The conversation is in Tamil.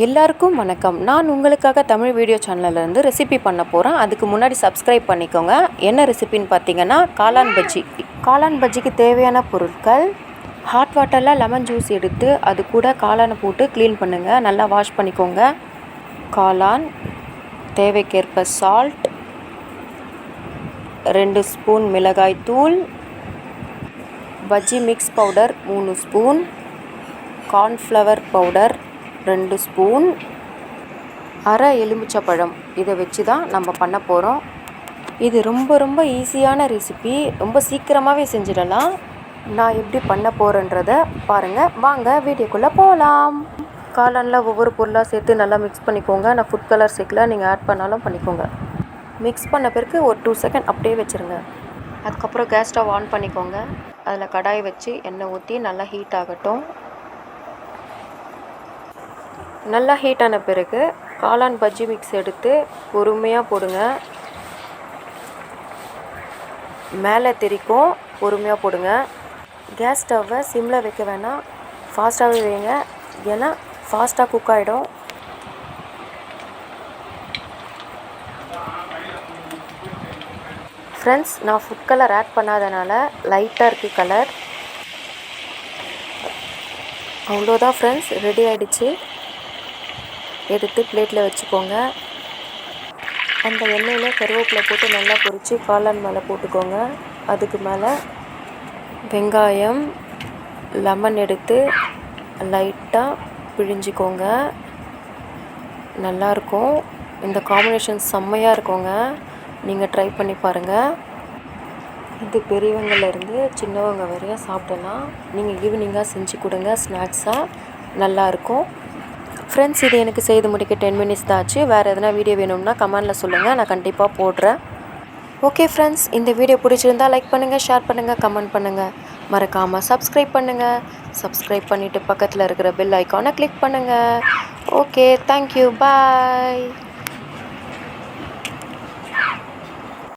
எல்லாருக்கும் வணக்கம். நான் உங்களுக்காக தமிழ் வீடியோ சேனல்லேருந்து ரெசிபி பண்ண போகிறேன். அதுக்கு முன்னாடி சப்ஸ்கிரைப் பண்ணிக்கோங்க. என்ன ரெசிபின்னு பார்த்தீங்கன்னா காளான் பஜ்ஜி. காளான் பஜ்ஜிக்கு தேவையான பொருட்கள்: ஹாட் வாட்டரில் லெமன் ஜூஸ் எடுத்து அது கூட காளானை போட்டு க்ளீன் பண்ணுங்கள். நல்லா வாஷ் பண்ணிக்கோங்க. காளான், தேவைக்கேற்ப சால்ட், 2 ஸ்பூன் மிளகாய் தூள், bajji mix powder 3 spoon, cornflour powder 2 spoon, அரை எலுமிச்சப்பழம். இதை வச்சு தான் நம்ம பண்ண போகிறோம். இது ரொம்ப ஈஸியான ரெசிபி. ரொம்ப சீக்கிரமாகவே செஞ்சிடலாம். நான் எப்படி பண்ண போகிறேன்றதை பாருங்கள். வாங்க வீடியோக்குள்ளே போகலாம். காளானில் ஒவ்வொரு பொருளாக சேர்த்து நல்லா மிக்ஸ் பண்ணிக்கோங்க. நான் ஃபுட் கலர் சேர்க்கல, நீங்கள் ஆட் பண்ணாலும் பண்ணிக்கோங்க. மிக்ஸ் பண்ண பிறகு ஒரு 2 செகண்ட் அப்படியே வச்சுருங்க. அதுக்கப்புறம் கேஸ் ஸ்டவ் ஆன் பண்ணிக்கோங்க. அதில் கடாய் வச்சு எண்ணெய் ஊற்றி நல்லா ஹீட் ஆகட்டும். நல்லா ஹீட் ஆன பிறகு காளான் பஜ்ஜி மிக்ஸ் எடுத்து பொறுமையாக போடுங்க. மேலே தெரிக்கும், பொறுமையாக போடுங்க. கேஸ் ஸ்டவ்வை சிம்மில் வைக்க வேணாம், ஃபாஸ்ட்டாகவே வைங்க. ஏன்னா ஃபாஸ்ட்டாக குக் ஆகிடும். ஃப்ரெண்ட்ஸ், நான் ஃபுட் கலர் ஆட் பண்ணாதனால லைட்டாக இருக்குது கலர். அவ்வளோதான் ஃப்ரெண்ட்ஸ், ரெடி ஆகிடுச்சு. எடுத்து பிளேட்டில் வச்சுக்கோங்க. அந்த எண்ணெயில் கருவேப்பிலை போட்டு நல்லா பொரித்து காளான் மேலே போட்டுக்கோங்க. அதுக்கு மேலே வெங்காயம், லெமன் எடுத்து லைட்டாக பிழிஞ்சிக்கோங்க. நல்லாயிருக்கும். இந்த காம்பினேஷன் செம்மையாக இருக்குங்க. நீங்கள் ட்ரை பண்ணி பாருங்கள். இது பெரியவங்கலேருந்து சின்னவங்க வரையும் சாப்பிடலாம். நீங்கள் ஈவினிங்காக செஞ்சு கொடுங்க, ஸ்நாக்ஸாக நல்லாயிருக்கும். ஃப்ரெண்ட்ஸ், இது எனக்கு செய்து முடிக்க 10 மினிட்ஸ் தான் ஆச்சு. வேறு எதனா வீடியோ வேணும்னா கமெண்டில் சொல்லுங்கள், நான் கண்டிப்பாக போடுறேன். ஓகே ஃப்ரெண்ட்ஸ், இந்த வீடியோ பிடிச்சிருந்தால் லைக் பண்ணுங்கள், ஷேர் பண்ணுங்கள், கமெண்ட் பண்ணுங்கள். மறக்காமல் சப்ஸ்கிரைப் பண்ணுங்கள். சப்ஸ்கிரைப் பண்ணிவிட்டு பக்கத்தில் இருக்கிற பெல் ஐக்கானை கிளிக் பண்ணுங்கள். ஓகே, தேங்க்யூ, பாய்.